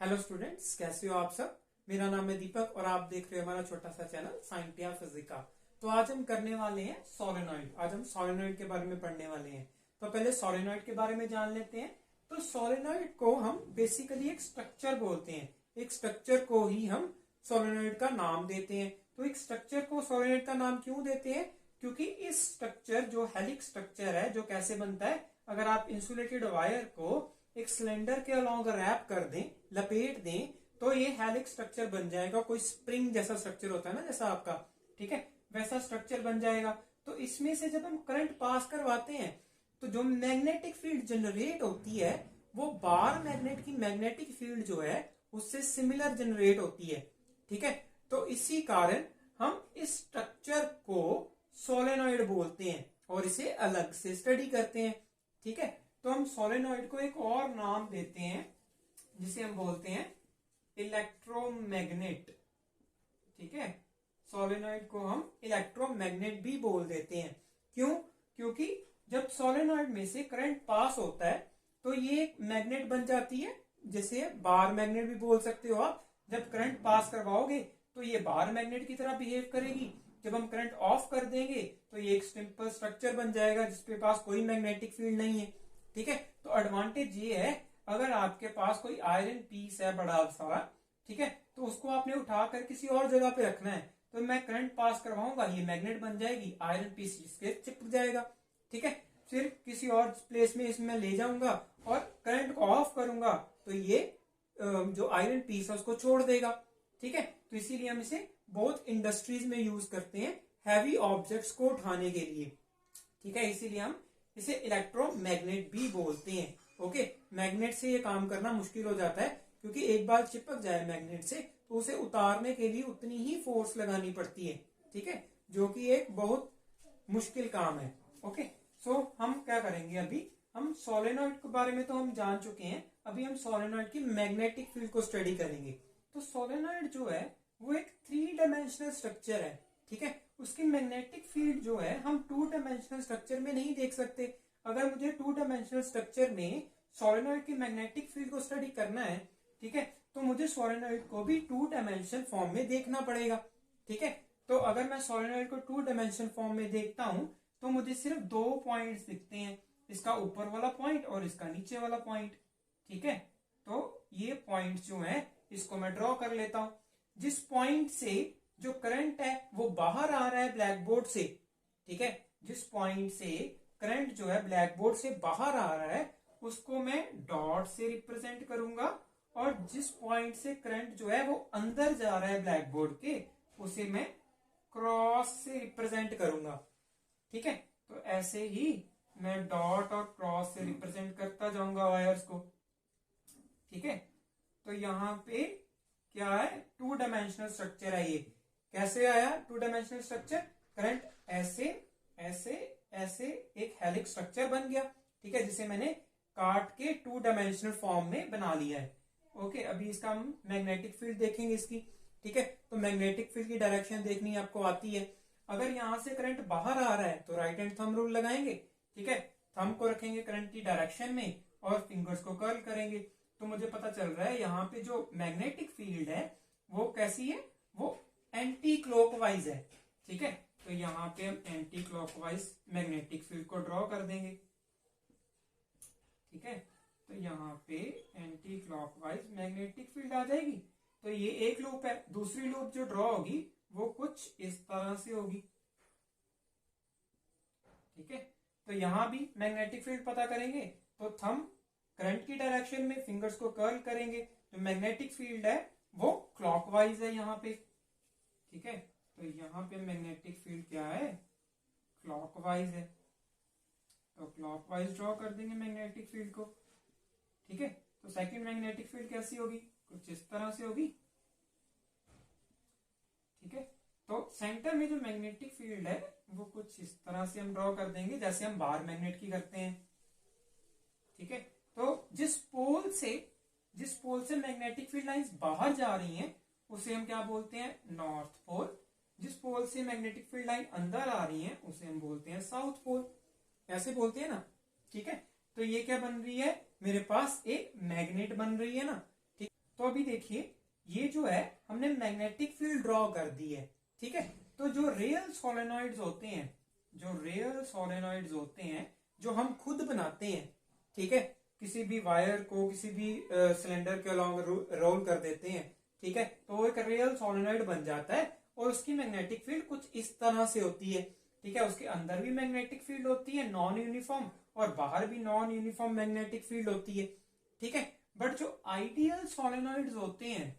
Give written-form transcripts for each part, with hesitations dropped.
Hello students, कैसे हो आप सब। मेरा नाम है दीपक और आप देख रहे हो हमारा छोटा सा चैनल साइंटिया फिजिका। तो आज हम करने वाले हैं सोलेनॉइड। आज हम सोलेनॉइड के बारे में पढ़ने वाले हैं। तो पहले सोलेनॉइड के बारे में जान लेते हैं। तो सोलेनॉइड को हम बेसिकली एक स्ट्रक्चर बोलते हैं। एक स्ट्रक्चर को ही हम सोलेनॉइड का नाम देते हैं। तो एक स्ट्रक्चर को सोलेनॉइड का नाम क्यों देते हैं? क्योंकि इस स्ट्रक्चर जो हेलिक्स स्ट्रक्चर है, जो कैसे बनता है, अगर आप इंसुलेटेड वायर को एक सिलेंडर के अलॉन्ग रैप कर दें, लपेट दें, तो ये हेलिक्स स्ट्रक्चर बन जाएगा। कोई स्प्रिंग जैसा स्ट्रक्चर होता है ना, जैसा आपका, ठीक है, वैसा स्ट्रक्चर बन जाएगा। तो इसमें से जब हम करंट पास करवाते हैं तो जो मैग्नेटिक फील्ड जनरेट होती है वो बार मैग्नेट की मैग्नेटिक फील्ड जो है उससे सिमिलर जनरेट होती है, ठीक है। तो इसी कारण हम इस स्ट्रक्चर को सोलेनॉइड बोलते हैं और इसे अलग से स्टडी करते हैं, ठीक है। तो हम सोलेनॉइड को एक और नाम देते हैं जिसे हम बोलते हैं इलेक्ट्रोमैग्नेट, ठीक है। सोलेनॉइड को हम इलेक्ट्रोमैग्नेट भी बोल देते हैं। क्यों? क्योंकि जब सोलेनॉइड में से करंट पास होता है तो ये एक मैग्नेट बन जाती है, जैसे बार मैग्नेट भी बोल सकते हो आप। जब करंट पास करवाओगे तो ये बार मैग्नेट की तरह बिहेव करेगी। जब हम करंट ऑफ कर देंगे तो ये एक सिंपल स्ट्रक्चर बन जाएगा जिसके पास कोई मैग्नेटिक फील्ड नहीं है, ठीक है। तो एडवांटेज ये है, अगर आपके पास कोई आयरन पीस है बड़ा सारा, ठीक है, तो उसको आपने उठाकर किसी और जगह पे रखना है, तो मैं करंट पास करवाऊंगा, ये मैग्नेट बन जाएगी, आयरन पीस इसके चिपक जाएगा, ठीक है। फिर किसी और प्लेस में इसमें ले जाऊंगा और करंट को ऑफ करूंगा तो ये जो आयरन पीस है उसको छोड़ देगा, ठीक है। तो इसीलिए हम इसे बहुत इंडस्ट्रीज में यूज करते हैं हैवी ऑब्जेक्ट्स को उठाने के लिए, ठीक है। इसीलिए हम इसे इलेक्ट्रोमैग्नेट भी बोलते हैं। ओके, मैग्नेट से ये काम करना मुश्किल हो जाता है क्योंकि एक बार चिपक जाए मैग्नेट से तो उसे उतारने के लिए उतनी ही फोर्स लगानी पड़ती है, ठीक है, जो कि एक बहुत मुश्किल काम है। ओके, सो हम क्या करेंगे, अभी हम सोलेनॉइड के बारे में तो हम जान चुके हैं, अभी हम सोलेनॉइड की मैग्नेटिक फील्ड को स्टडी करेंगे। तो सोलेनॉइड जो है वो एक 3 डायमेंशनल स्ट्रक्चर है, ठीक है। उसकी मैग्नेटिक फील्ड जो है हम 2 डायमेंशनल स्ट्रक्चर में नहीं देख सकते। अगर मुझे 2 डायमेंशनल स्ट्रक्चर में सोलेनॉइड की मैग्नेटिक फील्ड को स्टडी करना है, ठीक है, तो मुझे सोलेनॉइड को भी 2 डायमेंशनल फॉर्म में देखना पड़ेगा, ठीक है। तो अगर मैं सोलेनॉइड को 2 डायमेंशनल फॉर्म में देखता हूं तो मुझे सिर्फ 2 पॉइंट्स दिखते हैं, इसका ऊपर वाला पॉइंट और इसका नीचे वाला पॉइंट, ठीक है। तो ये पॉइंट जो है इसको मैं ड्रॉ कर लेता हूं। जिस पॉइंट से जो करंट है वो बाहर आ रहा है ब्लैक बोर्ड से, ठीक है, जिस पॉइंट से करंट जो है ब्लैक बोर्ड से बाहर आ रहा है उसको मैं डॉट से रिप्रेजेंट करूंगा, और जिस पॉइंट से करंट जो है वो अंदर जा रहा है ब्लैक बोर्ड के उसे मैं क्रॉस से रिप्रेजेंट करूंगा, ठीक है। तो ऐसे ही मैं डॉट और क्रॉस से रिप्रेजेंट करता जाऊंगा वायर्स को, ठीक है। तो यहाँ पे क्या है, 2 डायमेंशनल स्ट्रक्चर है। ये कैसे आया 2 डायमेंशनल स्ट्रक्चर? करंट ऐसे ऐसे ऐसे एक हेलिक्स स्ट्रक्चर बन गया, ठीक है, जिसे मैंने काट के 2 डायमेंशनल फॉर्म में बना लिया है। ओके, अभी इसका हम मैग्नेटिक फील्ड देखेंगे इसकी, ठीक है। तो मैग्नेटिक फील्ड की डायरेक्शन देखनी आपको आती है। अगर यहां से करंट बाहर आ रहा है तो राइट हैंड थंब रूल लगाएंगे, ठीक है, थंब को रखेंगे करंट की डायरेक्शन में और फिंगर्स को कर्ल करेंगे। तो मुझे पता चल रहा है यहाँ पे जो मैग्नेटिक फील्ड है वो कैसी है, वो एंटी क्लॉकवाइज है, ठीक है। तो यहाँ पे हम एंटी क्लॉकवाइज मैग्नेटिक फील्ड को ड्रॉ कर देंगे, ठीक है। तो यहाँ पे एंटी क्लॉकवाइज मैग्नेटिक फील्ड आ जाएगी। तो ये एक लूप है, दूसरी लूप जो ड्रॉ होगी वो कुछ इस तरह से होगी, ठीक है। तो यहां भी मैग्नेटिक फील्ड पता करेंगे तो थंब करंट की डायरेक्शन में फिंगर्स को कर्ल करेंगे, जो मैग्नेटिक फील्ड है वो क्लॉकवाइज है यहाँ पे, ठीक है। तो यहाँ पे मैग्नेटिक फील्ड क्या है, क्लॉकवाइज है। तो क्लॉकवाइज ड्रॉ कर देंगे मैग्नेटिक फील्ड को, ठीक है। तो सेकंड मैग्नेटिक फील्ड कैसी होगी, कुछ इस तरह से होगी, ठीक है। तो सेंटर में जो मैग्नेटिक फील्ड है वो कुछ इस तरह से हम ड्रॉ कर देंगे जैसे हम बाहर मैग्नेट की करते हैं, ठीक है। तो जिस पोल से मैग्नेटिक फील्ड लाइंस बाहर जा रही हैं उसे हम क्या बोलते हैं, नॉर्थ पोल। जिस पोल से मैग्नेटिक फील्ड लाइन अंदर आ रही है उसे हम बोलते हैं साउथ पोल, ऐसे बोलते हैं ना, ठीक है। तो ये क्या बन रही है, मेरे पास एक मैग्नेट बन रही है ना, ठीक। तो अभी देखिए ये जो है हमने मैग्नेटिक फील्ड ड्रॉ कर दी है, ठीक है। तो जो रियल सोलेनॉइड्स होते हैं, जो हम खुद बनाते हैं, ठीक है, किसी भी वायर को किसी भी सिलेंडर के अलॉन्ग रोल कर देते हैं, ठीक है, तो वो एक रियल सोलेनॉइड बन जाता है और उसकी मैग्नेटिक फील्ड कुछ इस तरह से होती है, ठीक है। उसके अंदर भी मैग्नेटिक फील्ड होती है नॉन यूनिफॉर्म, और बाहर भी नॉन यूनिफॉर्म मैग्नेटिक फील्ड होती है, ठीक है। बट जो आइडियल सोलेनॉइड्स होते हैं,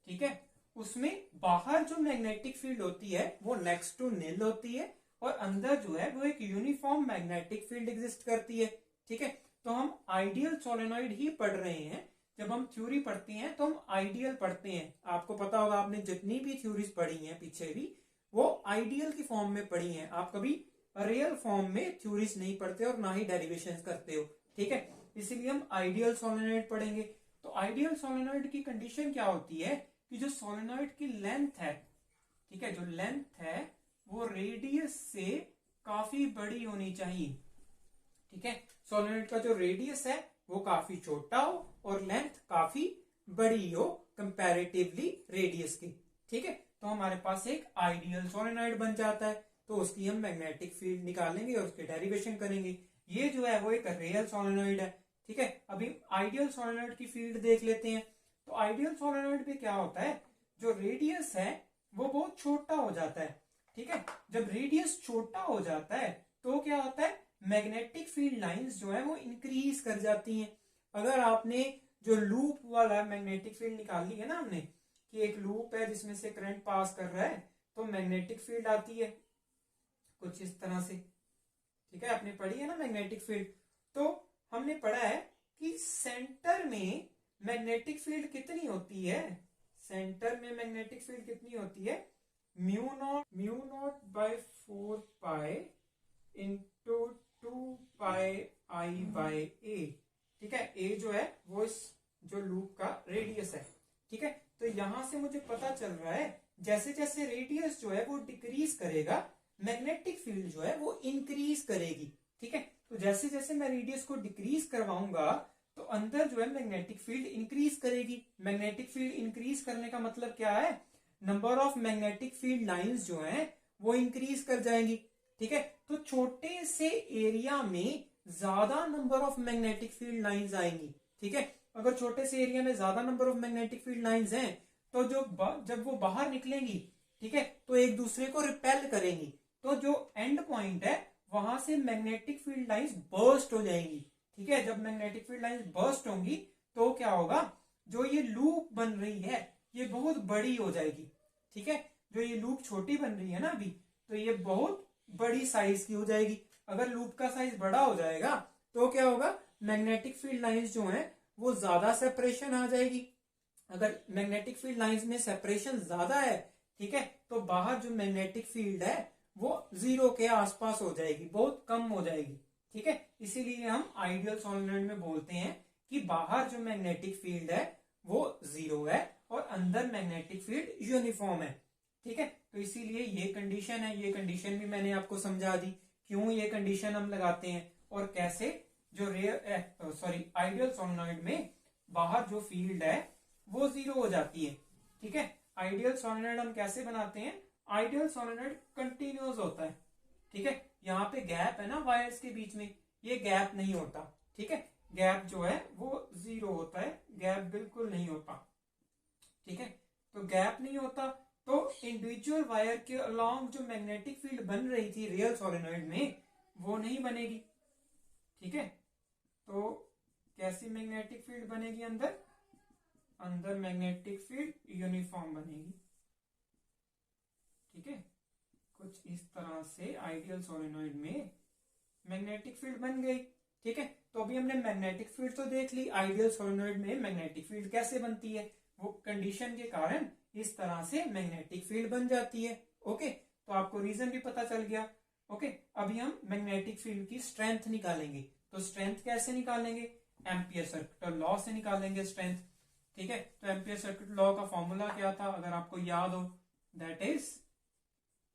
ठीक है, उसमें बाहर जो मैग्नेटिक फील्ड होती है वो नेक्स्ट टू निल होती है और अंदर जो है वो एक यूनिफॉर्म मैग्नेटिक फील्ड एग्जिस्ट करती है, ठीक है। तो हम आइडियल सोलेनॉइड ही पढ़ रहे हैं। जब हम थ्योरी पढ़ते हैं तो हम आइडियल पढ़ते हैं। आपको पता होगा, आपने जितनी भी थ्योरीज पढ़ी हैं पीछे भी, वो आइडियल की फॉर्म में पढ़ी हैं। आप कभी रियल फॉर्म में थ्योरीज नहीं पढ़ते और ना ही डेरिवेशन करते हो, ठीक है। इसीलिए हम आइडियल सोलेनॉइड पढ़ेंगे। तो आइडियल सोलेनॉइड की कंडीशन क्या होती है कि जो सोलेनॉइड की लेंथ है, ठीक है, जो लेंथ है वो रेडियस से काफी बड़ी होनी चाहिए, ठीक है। सोलेनॉइड का जो रेडियस है वो काफी छोटा हो और लेंथ काफी बड़ी हो कंपैरेटिवली रेडियस की, ठीक है। तो हमारे पास एक आइडियल सोलेनॉइड बन जाता है। तो उसकी हम मैग्नेटिक फील्ड निकालेंगे और उसके डेरिवेशन करेंगे। ये जो है वो एक रियल सोलेनॉइड है, ठीक है। अभी आइडियल सोलेनॉइड की फील्ड देख लेते हैं। तो आइडियल सोलेनॉइड पे क्या होता है, जो रेडियस है वो बहुत छोटा हो जाता है, ठीक है। जब रेडियस छोटा हो जाता है तो क्या होता है, मैग्नेटिक फील्ड लाइंस जो है वो इंक्रीज कर जाती हैं। अगर आपने जो लूप वाला मैग्नेटिक फील्ड निकाल ली है ना हमने, कि एक लूप है जिसमें से करंट पास कर रहा है, तो मैग्नेटिक फील्ड आती है कुछ इस तरह से, ठीक है। आपने पढ़ी है ना मैग्नेटिक फील्ड। तो हमने पढ़ा है कि सेंटर में मैग्नेटिक फील्ड कितनी होती है, सेंटर में मैग्नेटिक फील्ड कितनी होती है, mu naught by 4 pi into 2 pi I by A, ठीक है। ए जो है वो इस जो लूप का रेडियस है, ठीक है। तो यहां से मुझे पता चल रहा है जैसे जैसे रेडियस जो है वो डिक्रीज करेगा, मैग्नेटिक फील्ड जो है वो इंक्रीज करेगी, ठीक है। तो जैसे जैसे मैं रेडियस को डिक्रीज करवाऊंगा तो अंदर जो है मैग्नेटिक फील्ड इंक्रीज करेगी। मैग्नेटिक फील्ड इंक्रीज करने का मतलब क्या है, number of magnetic field lines जो हैं वो इंक्रीज कर जाएंगी, ठीक है। तो छोटे से एरिया में ज्यादा number of magnetic field lines आएंगी, ठीक है। अगर छोटे से एरिया में ज्यादा number of magnetic field lines हैं तो जब वो बाहर निकलेंगी, ठीक है, तो एक दूसरे को रिपेल करेंगी। तो जो एंड पॉइंट है वहां से मैग्नेटिक फील्ड लाइंस बर्स्ट हो जाएंगी, ठीक है। जब मैग्नेटिक फील्ड लाइंस बर्स्ट होंगी तो क्या होगा, जो ये लूप बन रही है ये बहुत बड़ी हो जाएगी, ठीक है। जो ये लूप छोटी बन रही है ना अभी, तो ये बहुत बड़ी साइज की हो जाएगी। अगर लूप का साइज बड़ा हो जाएगा तो क्या होगा, मैग्नेटिक फील्ड लाइंस जो है वो ज्यादा सेपरेशन आ जाएगी। अगर मैग्नेटिक फील्ड लाइंस में सेपरेशन ज्यादा है, ठीक है, तो बाहर जो मैग्नेटिक फील्ड है वो जीरो के आसपास हो जाएगी, बहुत कम हो जाएगी, ठीक है। इसीलिए हम आइडियल सोलेनॉइड में बोलते हैं कि बाहर जो मैग्नेटिक फील्ड है वो जीरो है और अंदर मैग्नेटिक फील्ड यूनिफॉर्म है, ठीक है। तो इसीलिए ये कंडीशन है, ये कंडीशन भी मैंने आपको समझा दी, क्यों ये कंडीशन हम लगाते हैं और कैसे जो आइडियल सोलेनॉइड में बाहर जो फील्ड है वो जीरो हो जाती है, ठीक है। आइडियल सोलेनॉइड हम कैसे बनाते हैं, आइडियल सोलेनॉइड कंटिन्यूअस होता है, ठीक है। यहाँ पे गैप है ना वायर्स के बीच में, ये गैप नहीं होता, ठीक है। गैप जो है वो जीरो होता है, गैप बिल्कुल नहीं होता, ठीक है। तो गैप नहीं होता तो इंडिविजुअल वायर के अलोंग जो मैग्नेटिक फील्ड बन रही थी रियल सोलेनॉइड में वो नहीं बनेगी, ठीक है। तो कैसी मैग्नेटिक फील्ड बनेगी, अंदर मैग्नेटिक फील्ड यूनिफॉर्म बनेगी, ठीक है। कुछ इस तरह से आइडियल सोलेनॉइड में मैग्नेटिक फील्ड बन गई, ठीक है। तो अभी हमने मैग्नेटिक फील्ड तो देख ली, आइडियल सोलेनॉइड में मैग्नेटिक फील्ड कैसे बनती है, वो कंडीशन के कारण इस तरह से मैग्नेटिक फील्ड बन जाती है, ओके। तो आपको रीजन भी पता चल गया, ओके। अभी हम मैग्नेटिक फील्ड की स्ट्रेंथ निकालेंगे। तो स्ट्रेंथ कैसे निकालेंगे, एम्पियर सर्किट लॉ से निकालेंगे स्ट्रेंथ, ठीक है। तो एम्पियर सर्किट लॉ का फॉर्मूला क्या था, अगर आपको याद हो, that is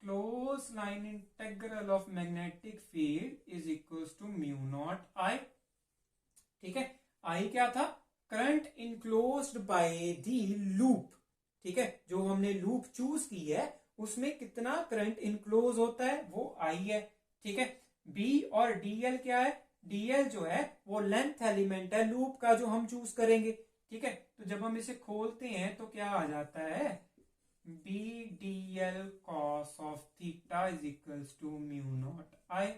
close line integral of magnetic field is equal to mu naught I, ठीक है। आई क्या था, current enclosed by the loop, ठीक है, जो हमने लूप चूज की है उसमें कितना करंट इनक्लोज होता है वो आई है, ठीक है। बी और डीएल क्या है, डीएल जो है वो लेंथ एलिमेंट है लूप का जो हम चूज करेंगे, ठीक है। तो जब हम इसे खोलते हैं तो क्या आ जाता है, B D L cos of theta is equals to mu naught I.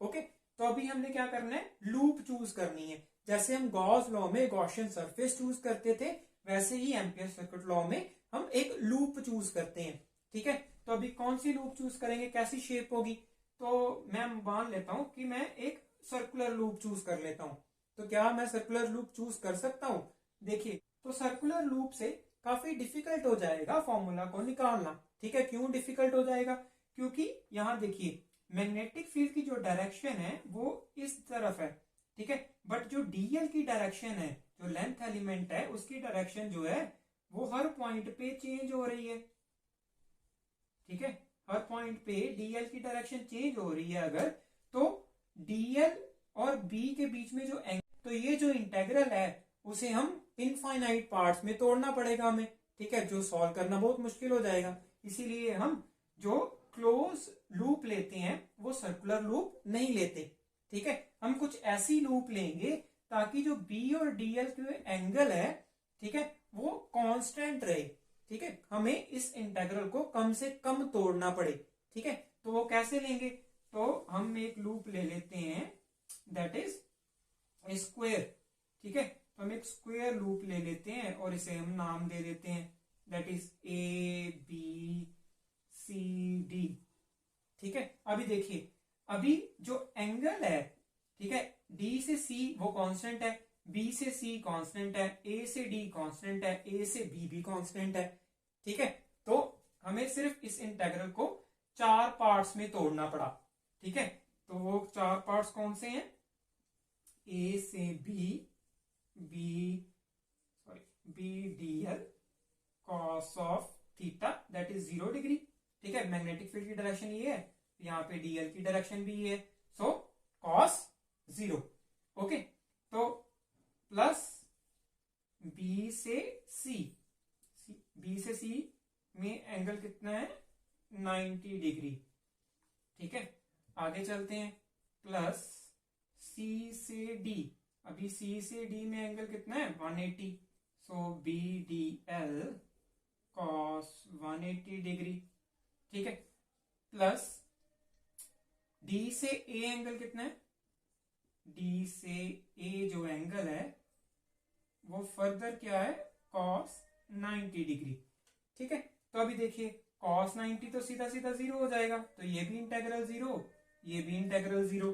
Okay, तो अभी हमने क्या करना है, लूप चूज करनी है। जैसे हम गॉस लॉ में गॉसियन सरफेस चूज करते थे वैसे ही एम्पियर सर्किट लॉ में हम एक लूप चूज करते हैं, ठीक है। तो अभी कौन सी लूप चूज करेंगे, कैसी शेप होगी, तो मैं मान लेता हूं कि मैं एक सर्कुलर लूप चूज कर लेता हूं। तो क्या मैं सर्कुलर लूप चूज कर सकता हूं, देखिए तो सर्कुलर लूप से काफी डिफिकल्ट हो जाएगा फॉर्मूला को निकालना, ठीक है। क्यों डिफिकल्ट हो जाएगा, क्योंकि यहां देखिए मैग्नेटिक फील्ड की जो डायरेक्शन है वो इस तरफ है, ठीक है, बट जो डीएल की डायरेक्शन है, जो लेंथ एलिमेंट है उसकी डायरेक्शन जो है वो हर पॉइंट पे चेंज हो रही है, ठीक है। हर पॉइंट पे डीएल की डायरेक्शन चेंज हो रही है अगर, तो डीएल और बी के बीच में जो एंगल, तो ये जो इंटेग्रल है उसे हम इनफाइनाइट पार्ट्स में तोड़ना पड़ेगा हमें, ठीक है, जो सॉल्व करना बहुत मुश्किल हो जाएगा। इसीलिए हम जो क्लोज लूप लेते हैं वो सर्कुलर लूप नहीं लेते, ठीक है। हम कुछ ऐसी लूप लेंगे ताकि जो बी और डीएल के एंगल है, ठीक है, वो कांस्टेंट रहे, ठीक है, हमें इस इंटेग्रल को कम से कम तोड़ना पड़े, ठीक है। तो वो कैसे लेंगे, तो हम एक लूप ले लेते हैं दैट इज स्क्वायर, ठीक है। तो हम एक स्क्वायर लूप ले लेते हैं और इसे हम नाम दे देते हैं that is A B C D, ठीक है। अभी देखिए, अभी जो एंगल है, ठीक है, डी से सी वो कांस्टेंट है, बी से सी कांस्टेंट है, ए से डी कांस्टेंट है, ए से बी भी कांस्टेंट है, ठीक है। तो हमें सिर्फ इस इंटेग्रल को 4 पार्ट्स में तोड़ना पड़ा, ठीक है। तो वो 4 पार्ट्स कौन से हैं, ए से B, B D L cos of theta that is 0 degree, ठीक है। मैग्नेटिक फील्ड की डायरेक्शन ये है, यहाँ पे डीएल की डायरेक्शन भी ये है, सो कॉस 0, ओके। तो प्लस बी से सी, बी से सी में एंगल कितना है 90 डिग्री, ठीक है। आगे चलते हैं, प्लस सी से डी, अभी सी से डी में एंगल कितना है 180, so B D L cos 180 degree, ठीक है। प्लस डी से ए एंगल कितना है, डी से ए जो एंगल है वो फर्दर क्या है कॉस 90 डिग्री, ठीक है। तो अभी देखिए कॉस 90 तो सीधा सीधा 0 हो जाएगा, तो ये भी इंटेग्रल 0, ये भी इंटेग्रल 0,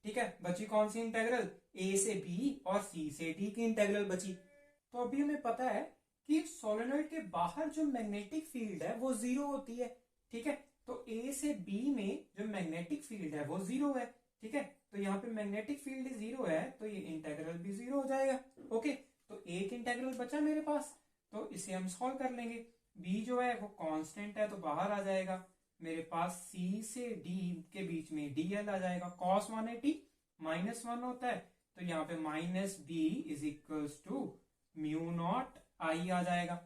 ठीक है। बची कौन सी इंटेग्रल, ए से बी और सी से डी की इंटेग्रल बची। तो अभी हमें पता है कि सोलेनॉइड के बाहर जो मैग्नेटिक फील्ड है वो 0 होती है, ठीक है। तो ए से बी में जो मैग्नेटिक फील्ड है वो 0 है, ठीक है। तो यहाँ पे मैग्नेटिक फील्ड 0 है तो ये इंटेग्रल भी 0 हो जाएगा, ओके। तो एक इंटेग्रल बचा मेरे पास, तो इसे हम सॉल्व कर लेंगे। बी जो है वो कांस्टेंट है तो बाहर आ जाएगा, मेरे पास सी से डी के बीच में डीएल आ जाएगा, कॉस 180 -1 होता है, तो यहाँ पे minus B is equals to mu naught I आ जाएगा,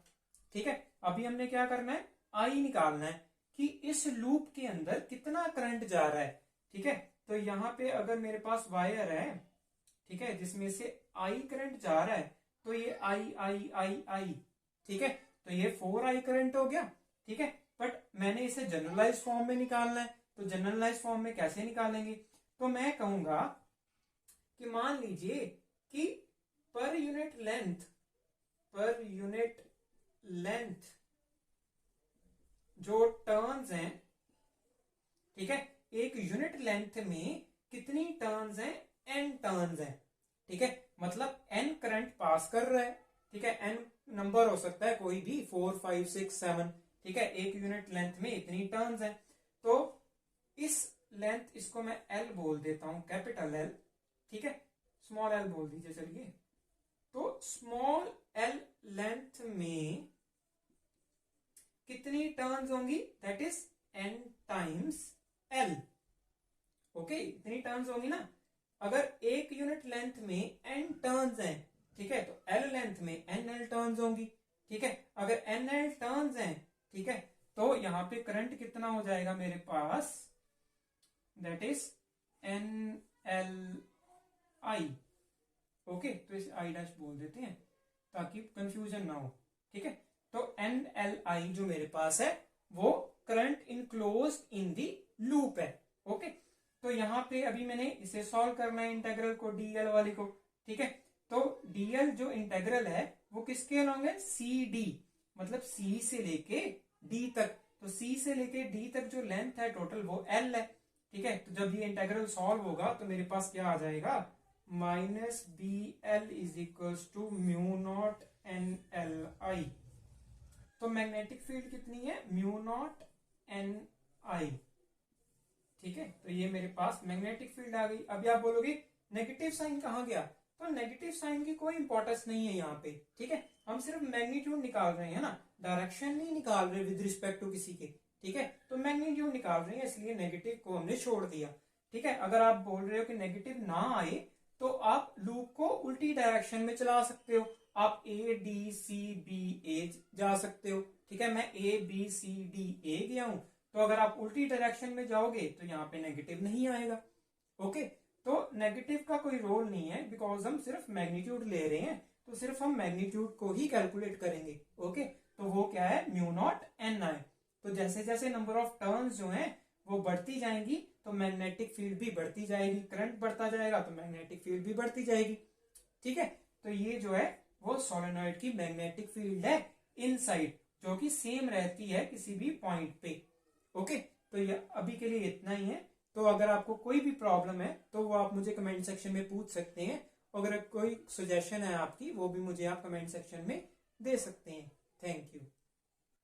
ठीक है। अभी हमने क्या करना है, आई निकालना है कि इस लूप के अंदर कितना करंट जा रहा है, ठीक है। तो यहाँ पे अगर मेरे पास वायर है, ठीक है, जिसमें से आई करंट जा रहा है, तो ये आई आई आई आई, ठीक है, तो ये 4i करंट हो गया, ठीक है। बट मैंने इसे जनरलाइज फॉर्म में निकालना है, तो जनरलाइज फॉर्म में कैसे निकालेंगे, तो मैं कहूंगा कि मान लीजिए कि पर यूनिट लेंथ जो टर्न्स हैं, ठीक है, एक यूनिट लेंथ में कितनी टर्न्स हैं, n टर्न्स हैं, ठीक है। मतलब n करंट पास कर रहा है, ठीक है, n नंबर हो सकता है कोई भी 4 5 6 7, ठीक है। एक यूनिट लेंथ में इतनी टर्न्स हैं, तो इस लेंथ इसको मैं L बोल देता हूं, कैपिटल L, ठीक है, स्मॉल l बोल दीजिए चलिए। तो स्मॉल l लेंथ में कितनी टर्न्स होंगी, that is n times l, okay, इतनी टर्न्स होंगी ना। अगर एक यूनिट लेंथ में n टर्न्स हैं ठीक है, तो L लेंथ में NL टर्न्स होंगी। ठीक है, अगर NL टर्न्स हैं, ठीक है, तो यहाँ पे करंट कितना हो जाएगा मेरे पास, दैट इज NLI। ओके, तो इसे I डैश बोल देते हैं ताकि कंफ्यूजन ना हो। ठीक है, तो NLI जो मेरे पास है वो करंट इनक्लोज्ड इन दी लूप है। ओके, तो यहाँ पे अभी मैंने इसे सॉल्व करना है इंटेग्रल को, डीएल वाली को। ठीक है, तो डीएल जो इंटेग्रल है वो किसके अलॉन्ग है, सी डी, मतलब सी से लेके डी तक। तो सी से लेके डी तक जो लेंथ है टोटल वो एल है। ठीक है, तो जब ये इंटेग्रल सॉल्व होगा तो मेरे पास क्या आ जाएगा, minus B L is equal to mu naught N L I. तो मैग्नेटिक फील्ड कितनी है, म्यू नॉट एन आई। ठीक है, तो ये मेरे पास मैग्नेटिक फील्ड आ गई। अभी आप बोलोगे नेगेटिव साइन कहाँ गया, तो नेगेटिव साइन की कोई इंपॉर्टेंस नहीं है यहाँ पे। ठीक है, हम सिर्फ मैग्नीट्यूड निकाल रहे हैं ना, डायरेक्शन नहीं निकाल रहे विद रिस्पेक्ट टू किसी के। ठीक है, तो मैग्नीट्यूड निकाल रहे हैं, इसलिए नेगेटिव को हमने छोड़ दिया। ठीक है, अगर आप बोल रहे हो कि नेगेटिव ना आए तो आप लूप को उल्टी डायरेक्शन में चला सकते हो, आप ए डी सी बी ए जा सकते हो। ठीक है, मैं ए बी सी डी ए गया हूं, तो अगर आप उल्टी डायरेक्शन में जाओगे तो यहाँ पे नेगेटिव नहीं आएगा। ओके, तो नेगेटिव का कोई रोल नहीं है, बिकॉज हम सिर्फ मैग्नीट्यूड ले रहे हैं, तो सिर्फ हम मैग्नीट्यूड को ही कैलकुलेट करेंगे। ओके, तो वो क्या है, म्यू नॉट एन आई। तो जैसे जैसे नंबर ऑफ टर्न्स जो हैं वो बढ़ती जाएंगी तो मैग्नेटिक फील्ड भी बढ़ती जाएगी, करंट बढ़ता जाएगा तो मैग्नेटिक फील्ड भी बढ़ती जाएगी। ठीक है, तो ये जो है वो सोलेनॉइड की मैग्नेटिक फील्ड है इनसाइड, जो कि सेम रहती है किसी भी पॉइंट पे। ओके, तो ये अभी के लिए इतना ही है। तो अगर आपको कोई भी प्रॉब्लम है तो वो आप मुझे कमेंट सेक्शन में पूछ सकते हैं। अगर कोई सजेशन है आपकी वो भी मुझे आप कमेंट सेक्शन में दे सकते हैं। Thank you.